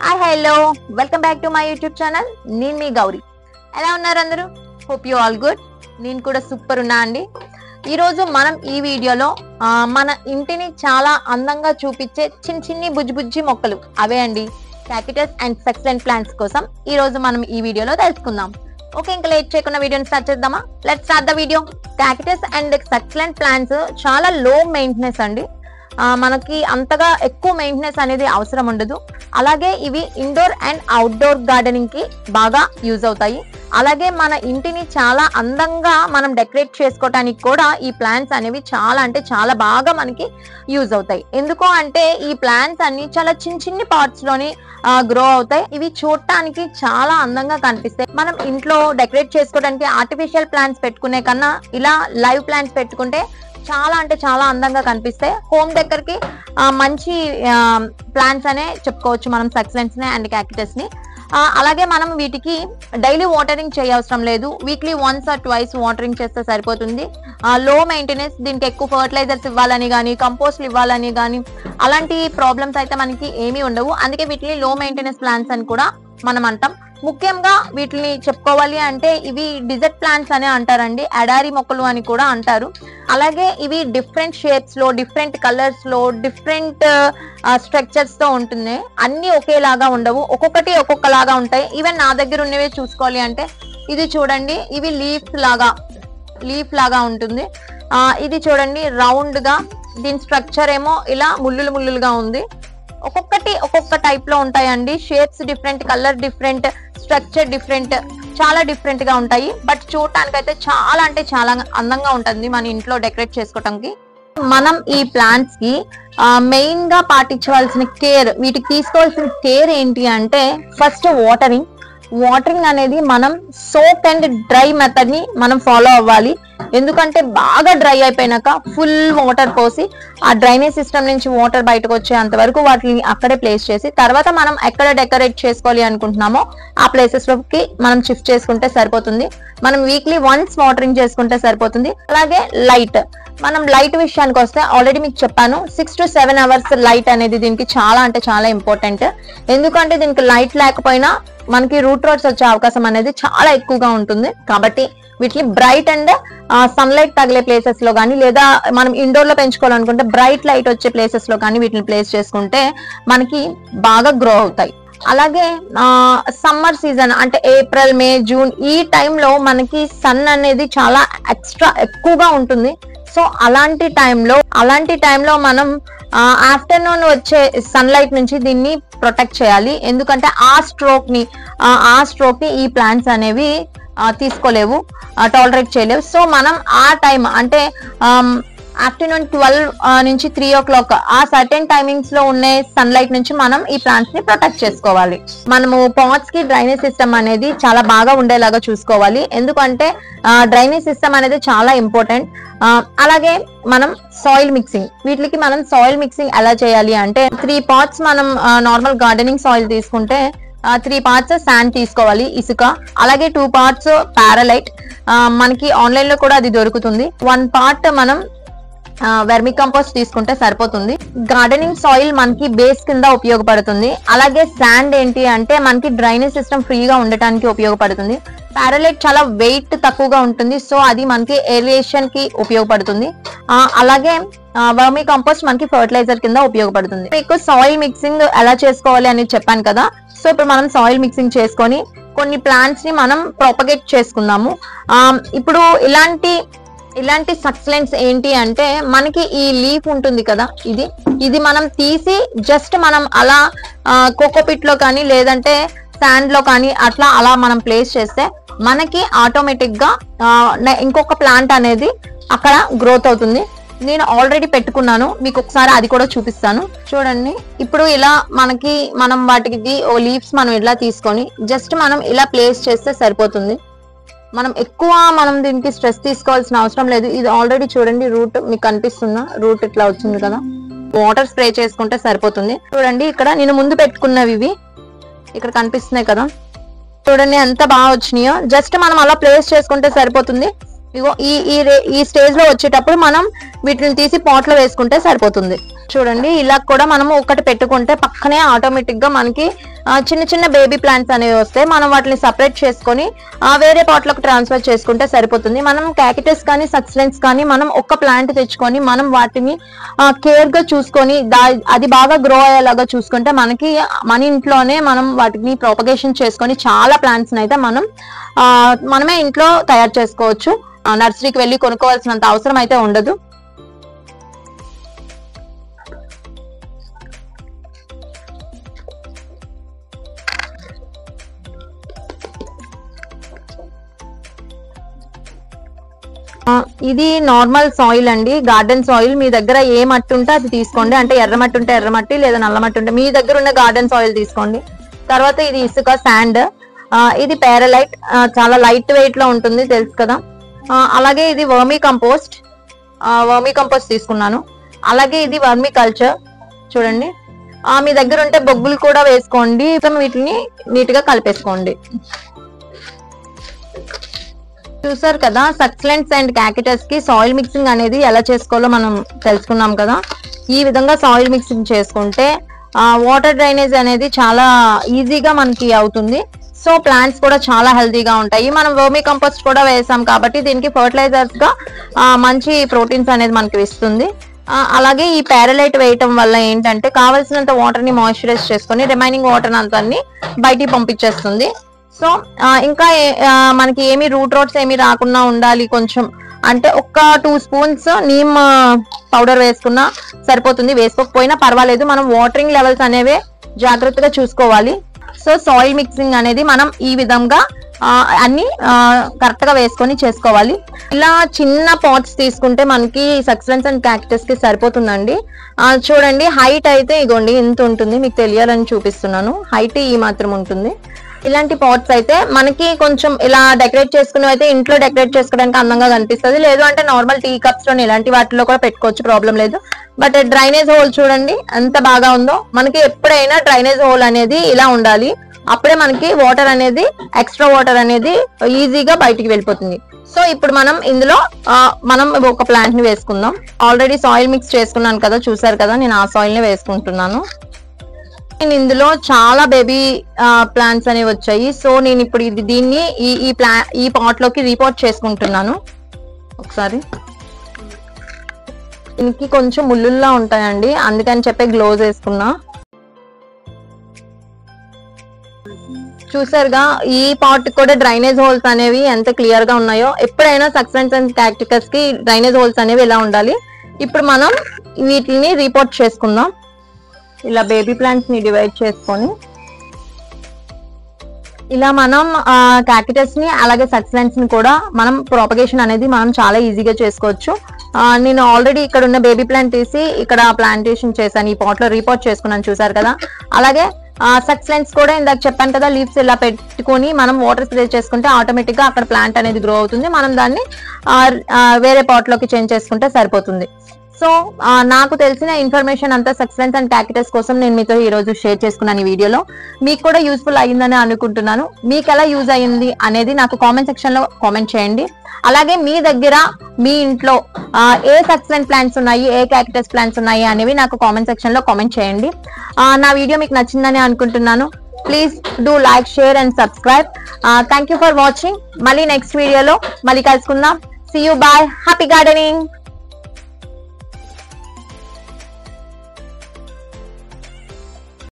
Hi hello welcome back to my YouTube channel. నేను మీ గౌరీ. ఎలా ఉన్నారు అందరూ? Hope you all good. నేను కూడా సూపర్ ఉన్నా అండి. ఈరోజు మనం ఈ వీడియోలో మన ఇంటిని చాలా అందంగా చూపించే చిన్ని బుజ్జి మొక్కలు అవే అండి క్యాక్టస్ అండ్ సక్యులెంట్ ప్లాంట్స్ కోసం ఈరోజు మనం ఈ వీడియోలో తెలుసుకుందాం. ఓకే, ఇంకా లేట్ చేయకుండా వీడియోని స్టార్ట్ చేద్దామా? Let's start the video. Cactus and succulent plants చాలా లో మెయింటెనెన్స్ అండి. మనకి అంతగా ఎక్కువ మెయింటెనెన్స్ అనేది అవసరం ఉండదు. అలాగే ఇవి ఇండోర్ అండ్ అవుట్డోర్ గార్డెనింగ్ కి బాగా యూజ్ అవుతాయి. అలాగే మన ఇంటిని చాలా అందంగా మనం డెకరేట్ చేసుకోవడానికి కూడా ఈ ప్లాంట్స్ అనేవి చాలా బాగా మనకి యూజ్ అవుతాయి. ఎందుకు అంటే ఈ ప్లాంట్స్ అన్ని చాలా చిన్ని పార్ట్స్ లోని గ్రో అవుతాయి. ఇవి చూడటానికి చాలా అందంగా కనిపిస్తాయి. మనం ఇంట్లో డెకరేట్ చేసుకోవడానికి ఆర్టిఫిషియల్ ప్లాంట్స్ పెట్టుకునే కన్నా ఇలా లైవ్ ప్లాంట్స్ పెట్టుకుంటే చాలా అందంగా కనిపిస్తాయి. హోమ్ దగ్గరికి మంచి ప్లాంట్స్ అనే చెప్పుకోవచ్చు మనం సక్యులెంట్స్ ని అండ్ క్యాక్టస్ ని. అలాగే మనం వీటికి డైలీ వాటరింగ్ చేయవసరం లేదు. Weekly once or twice watering చేస్తే సరిపోతుంది. లో మెయింటెనెన్స్. దీనికి ఎక్కువ ఫర్టిలైజర్స్ ఇవ్వాలని కానీ కంపోస్ట్ ఇవ్వాలని కానీ అలాంటి ప్రాబ్లమ్స్ అయితే మనకి ఏమీ ఉండవు. అందుకే వీటిని లో మెయింటెనెన్స్ ప్లాంట్స్ అని కూడా మనం అంటాం. ముఖ్యంగా వీటిని చెప్పుకోవాలి అంటే ఇవి డిజర్ట్ ప్లాంట్స్ అనే అంటారండి. ఎడారి మొక్కలు అని కూడా అంటారు. అలాగే ఇవి డిఫరెంట్ షేప్స్ లో, డిఫరెంట్ కలర్స్ లో, డిఫరెంట్ స్ట్రక్చర్స్ తో ఉంటుంది. అన్ని ఒకేలాగా ఉండవు, ఒక్కొక్కటి ఒక్కొక్కలాగా ఉంటాయి. ఈవెన్ నా దగ్గర ఉన్నవే చూసుకోవాలి అంటే ఇది చూడండి, ఇవి లీఫ్ లాగా ఉంటుంది. ఇది చూడండి రౌండ్ గా, దీని స్ట్రక్చర్ ఏమో ఇలా ముళ్ళులుగా ఉంది. ఒక్కొక్కటి ఒక్కొక్క టైప్ లో ఉంటాయండి. Shapes different, colour different, structure different, చాలా డిఫరెంట్ గా ఉంటాయి. బట్ చూడటానికి అయితే చాలా అందంగా ఉంటుంది మన ఇంట్లో డెకరేట్ చేసుకోవటానికి. మనం ఈ ప్లాంట్స్ కి మెయిన్ గా పాటించవలసిన కేర్, వీటికి తీసుకోవాల్సిన కేర్ ఏంటి అంటే ఫస్ట్ వాటరింగ్ అనేది మనం సోక్ అండ్ డ్రై మెథడ్ ని మనం ఫాలో అవ్వాలి. ఎందుకంటే బాగా డ్రై అయిపోయినాక ఫుల్ వాటర్ పోసి ఆ డ్రైనేజ్ సిస్టమ్ నుంచి వాటర్ బయటకు వచ్చేంత వరకు వాటిని అక్కడే ప్లేస్ చేసి తర్వాత మనం ఎక్కడ డెకరేట్ చేసుకోవాలి అనుకుంటున్నామో ఆ ప్లేసెస్ లోకి మనం షిఫ్ట్ చేసుకుంటే సరిపోతుంది. మనం వీక్లీ వన్స్ వాటరింగ్ చేసుకుంటే సరిపోతుంది. అలాగే మనం లైట్ విషయానికి వస్తే ఆల్రెడీ మీకు చెప్పాను 6 to 7 hours లైట్ అనేది దీనికి చాలా ఇంపార్టెంట్. ఎందుకంటే దీనికి లైట్ లేకపోయినా మనకి రూట్ రాట్స్ వచ్చే అవకాశం అనేది చాలా ఎక్కువగా ఉంటుంది. కాబట్టి వీటిని బ్రైట్ అండ్ సన్లైట్ తగిలే ప్లేసెస్ లో కానీ లేదా మనం ఇండోర్ లో పెంచుకోవాలనుకుంటే బ్రైట్ లైట్ వచ్చే ప్లేసెస్ లో కానీ వీటిని ప్లేస్ చేసుకుంటే మనకి బాగా గ్రో అవుతాయి. అలాగే సమ్మర్ సీజన్ అంటే ఏప్రిల్, మే, జూన్ ఈ టైంలో మనకి సన్ అనేది చాలా ఎక్కువగా ఉంటుంది. సో అలాంటి టైంలో మనం ఆఫ్టర్నూన్ వచ్చే సన్లైట్ నుంచి దీన్ని ప్రొటెక్ట్ చేయాలి. ఎందుకంటే ఆ స్ట్రోక్ ని ఈ ప్లాంట్స్ అనేవి తీసుకోలేవు, టాలరేట్ చేయలేవు. సో మనం ఆ టైం అంటే ఆఫ్టర్నూన్ 12 నుంచి 3 o'clock ఆ సర్టెన్ టైమింగ్స్ లో ఉండే సన్లైట్ నుంచి మనం ఈ ప్లాంట్స్ ని ప్రొటెక్ట్ చేసుకోవాలి. మనము పాట్స్ కి డ్రైనేజ్ సిస్టమ్ అనేది చాలా బాగా ఉండేలాగా చూసుకోవాలి. ఎందుకంటే డ్రైనేజ్ సిస్టమ్ అనేది చాలా ఇంపార్టెంట్. అలాగే మనం వీటికి మనం సాయిల్ మిక్సింగ్ ఎలా చేయాలి అంటే 3 parts మనం నార్మల్ గార్డెనింగ్ సాయిల్ తీసుకుంటే 3 parts శాండ్ తీసుకోవాలి, ఇసుక. అలాగే 2 parts పారలైట్, మనకి ఆన్లైన్ లో కూడా అది దొరుకుతుంది. 1 part మనం వెర్మి కంపోస్ట్ తీసుకుంటే సరిపోతుంది. గార్డెనింగ్ సాయిల్ మనకి బేస్ కింద ఉపయోగపడుతుంది. అలాగే శాండ్ ఏంటి అంటే మనకి డ్రైనేజ్ సిస్టమ్ ఫ్రీగా ఉండటానికి ఉపయోగపడుతుంది. పారలైట్ చాలా వెయిట్ తక్కువగా ఉంటుంది, సో అది మనకి ఏరియేషన్ కి ఉపయోగపడుతుంది. అలాగే వర్మి కంపోస్ట్ మనకి ఫర్టిలైజర్ కింద ఉపయోగపడుతుంది. మీకు సాయిల్ మిక్సింగ్ ఎలా చేసుకోవాలి అని చెప్పాను కదా. సో ఇప్పుడు మనం సాయిల్ మిక్సింగ్ చేసుకొని కొన్ని ప్లాంట్స్ ని మనం ప్రొపగేట్ చేసుకుందాము. ఇప్పుడు ఇలాంటి సక్యులెంట్స్ ఏంటి అంటే మనకి ఈ లీఫ్ ఉంటుంది కదా, ఇది మనం తీసి జస్ట్ మనం అలా కోకోపిట్ లో కానీ లేదంటే శాండ్ లో కానీ అలా మనం ప్లేస్ చేస్తే మనకి ఆటోమేటిక్ గా ఇంకొక ప్లాంట్ అనేది అక్కడ గ్రోత్ అవుతుంది. నేను ఆల్రెడీ పెట్టుకున్నాను, మీకు ఒకసారి అది కూడా చూపిస్తాను. చూడండి, ఇప్పుడు ఇలా మనం వాటికి లీవ్స్ మనం ఇలా తీసుకొని జస్ట్ మనం ఇలా ప్లేస్ చేస్తే సరిపోతుంది. మనం దీనికి స్ట్రెస్ తీసుకోవాల్సిన అవసరం లేదు. ఇది ఆల్రెడీ చూడండి రూట్ మీకు కనిపిస్తుందా, రూట్ ఇట్లా వచ్చింది కదా. వాటర్ స్ప్రే చేసుకుంటే సరిపోతుంది. చూడండి ఇక్కడ నేను ముందు పెట్టుకున్నవి ఇవి ఇక్కడ కనిపిస్తున్నాయి కదా, చూడండి ఎంత బాగా వచ్చినాయో. జస్ట్ మనం అలా ప్లేస్ చేసుకుంటే సరిపోతుంది. ఇగో ఈ స్టేజ్ లో వచ్చేటప్పుడు మనం వీటిని తీసి పాట్ లో వేసుకుంటే సరిపోతుంది. చూడండి, ఇలా కూడా మనం ఒకటి పెట్టుకుంటే పక్కనే ఆటోమేటిక్ గా మనకి చిన్న చిన్న బేబీ ప్లాంట్స్ అనేవి వస్తాయి. మనం వాటిని సపరేట్ చేసుకొని వేరే పాట్ లోకి ట్రాన్స్ఫర్ చేసుకుంటే సరిపోతుంది. మనం క్యాక్టస్ కానీ సక్యులెంట్స్ కానీ మనం ఒక్క ప్లాంట్ తెచ్చుకొని మనం వాటిని కేర్ గా చూసుకొని అది బాగా గ్రో అయ్యేలాగా చూసుకుంటే మనకి మన ఇంట్లోనే మనం వాటిని ప్రొపగేషన్ చేసుకొని చాలా ప్లాంట్స్ అయితే మనమే ఇంట్లో తయారు చేసుకోవచ్చు. నర్సరీకి వెళ్ళి కొనుక్కోవాల్సినంత అవసరం అయితే ఉండదు. ఇది నార్మల్ సాయిల్ అండి, గార్డెన్ సాయిల్. మీ దగ్గర ఏ మట్టి ఉంటే అది తీసుకోండి. అంటే ఎర్రమట్టి ఉంటే ఎర్రమట్టి, లేదా నల్లమట్టి ఉంటే మీ దగ్గర ఉన్న గార్డెన్ సాయిల్ తీసుకోండి. తర్వాత ఇది ఇసుక, శాండ్. ఇది పేరలైట్, చాలా లైట్ వెయిట్ లో ఉంటుంది, తెలుసు కదా. అలాగే ఇది వర్మీ కంపోస్ట్ తీసుకున్నాను. అలాగే ఇది వర్మీ కల్చర్ చూడండి. మీ దగ్గర ఉంటే బొగ్గులు కూడా వేసుకోండి. వీటిని నీట్ గా కలిపేసుకోండి. చూసారు కదా, సక్యులెంట్స్ అండ్ క్యాక్టస్ కి సాయిల్ మిక్సింగ్ అనేది ఎలా చేసుకోవాలో మనం తెలుసుకున్నాం కదా. ఈ విధంగా సాయిల్ మిక్సింగ్ చేసుకుంటే వాటర్ డ్రైనేజ్ అనేది చాలా ఈజీగా మనకి అవుతుంది. సో ప్లాంట్స్ కూడా చాలా హెల్తీగా ఉంటాయి. మనం వర్మీ కంపోస్ట్ కూడా వేసాం కాబట్టి దీనికి ఫర్టిలైజర్స్ గా మంచి ప్రోటీన్స్ అనేది మనకి ఇస్తుంది. అలాగే ఈ పారలైట్ వేయటం వల్ల ఏంటంటే కావాల్సినంత వాటర్ ని మాయిశ్చరైజ్ చేసుకొని రిమైనింగ్ వాటర్ అంతాన్ని బయటికి పంపించేస్తుంది. సో ఇంకా మనకి ఏమి రూట్ రోడ్స్ ఏమి రాకుండా ఉండాలి కొంచెం అంటే ఒక 2 స్పూన్స్ నీమ్ పౌడర్ వేసుకున్నా సరిపోతుంది. వేసుకోకపోయినా పర్వాలేదు, మనం వాటరింగ్ లెవెల్స్ అనేవి జాగ్రత్తగా చూసుకోవాలి. సో సాయిల్ మిక్సింగ్ అనేది మనం ఈ విధంగా అన్ని కరెక్ట్ గా వేసుకొని చేసుకోవాలి. ఇలా చిన్న పాట్స్ తీసుకుంటే మనకి సక్యులెంట్స్ అండ్ క్యాక్టస్ కి సరిపోతుందండి. చూడండి, హైట్ అయితే ఇగోండి ఇంత ఉంటుంది, మీకు తెలియాలని చూపిస్తున్నాను. హైట్ ఈ మాత్రం ఉంటుంది. ఇలాంటి పాట్స్ అయితే మనకి కొంచెం ఇలా డెకరేట్ చేసుకుని అయితే ఇంట్లో డెకరేట్ చేసుకోవడానికి అందంగా కనిపిస్తుంది. లేదు అంటే నార్మల్ టీ కప్స్ లో ఇలాంటి వాటిలో కూడా పెట్టుకోవచ్చు, ప్రాబ్లం లేదు. బట్ డ్రైనేజ్ హోల్ చూడండి ఎంత బాగా ఉందో. మనకి ఎప్పుడైనా డ్రైనేజ్ హోల్ అనేది ఇలా ఉండాలి, అప్పుడే మనకి వాటర్ అనేది ఎక్స్ట్రా వాటర్ అనేది ఈజీగా బయటికి వెళ్ళిపోతుంది. సో ఇప్పుడు మనం ఇందులో మనం ఒక ప్లాంట్ ని వేసుకుందాం. ఆల్రెడీ సాయిల్ మిక్స్ చేసుకున్నాను కదా, చూసారు కదా, నేను ఆ సాయిల్ ని వేసుకుంటున్నాను. ఇందులో చాలా బేబీ ప్లాంట్స్ అనేవి వచ్చాయి. సో నేను ఇప్పుడు దీన్ని ఈ పాట్ లోకి రీపోర్ట్ చేసుకుంటున్నాను. ఒకసారి దీనికి కొంచెం ముళ్ళుల్లా ఉంటాయండి, అందుకని చెప్పి గ్లోవ్స్ వేసుకున్నా. చూసారుగా ఈ పాట్ కూడా డ్రైనేజ్ హోల్స్ అనేవి ఎంత క్లియర్ గా ఉన్నాయో. ఎప్పుడైనా సక్యులెంట్స్ అండ్ క్యాక్టస్ కి డ్రైనేజ్ హోల్స్ అనేవి ఇలా ఉండాలి. ఇప్పుడు మనం వీటిని రీపోర్ట్ చేసుకుందాం. ఇలా బేబీ ప్లాంట్స్ ని డివైడ్ చేసుకొని ఇలా మనం క్యాక్టస్ ని అలాగే సక్యులెంట్స్ ని కూడా మనం ప్రొపగేషన్ అనేది మనం చాలా ఈజీగా చేసుకోవచ్చు. నేను ఆల్రెడీ ఇక్కడ ఉన్న బేబీ ప్లాంట్ తీసి ఇక్కడ ప్లాంటేషన్ చేశాను, ఈ పాట్ లో రీపోర్ట్ చేసుకున్నాను, చూసారు కదా. అలాగే సక్యులెంట్స్ కూడా ఇందాక చెప్పాను కదా, లీవ్స్ ఇలా పెట్టుకొని మనం వాటర్ స్ప్రే చేసుకుంటే ఆటోమేటిక్ గా అక్కడ ప్లాంట్ అనేది గ్రో అవుతుంది. మనం దాన్ని వేరే పాట్ లోకి చేంజ్ చేసుకుంటే సరిపోతుంది. సో నాకు తెలిసిన ఇన్ఫర్మేషన్ అంతా సక్యులెంట్స్ అండ్ క్యాక్టస్ కోసం నేను మీతో ఈ రోజు షేర్ చేసుకున్నాను ఈ వీడియోలో. మీకు కూడా యూస్ఫుల్ అయ్యిందని అనుకుంటున్నాను. మీకు ఎలా యూజ్ అయ్యింది అనేది నాకు కామెంట్ సెక్షన్ లో కామెంట్ చేయండి. అలాగే మీ దగ్గర మీ ఇంట్లో ఏ సక్యులెంట్ ప్లాంట్స్ ఉన్నాయి, ఏ క్యాక్టస్ ప్లాంట్స్ ఉన్నాయి అనేవి నాకు కామెంట్ సెక్షన్ లో కామెంట్ చేయండి. నా వీడియో మీకు నచ్చిందని అనుకుంటున్నాను. Please do like, share and subscribe. Thank you for watching. మళ్ళీ నెక్స్ట్ వీడియోలో మళ్ళీ కలుసుకుందాం. See you, bye, happy gardening.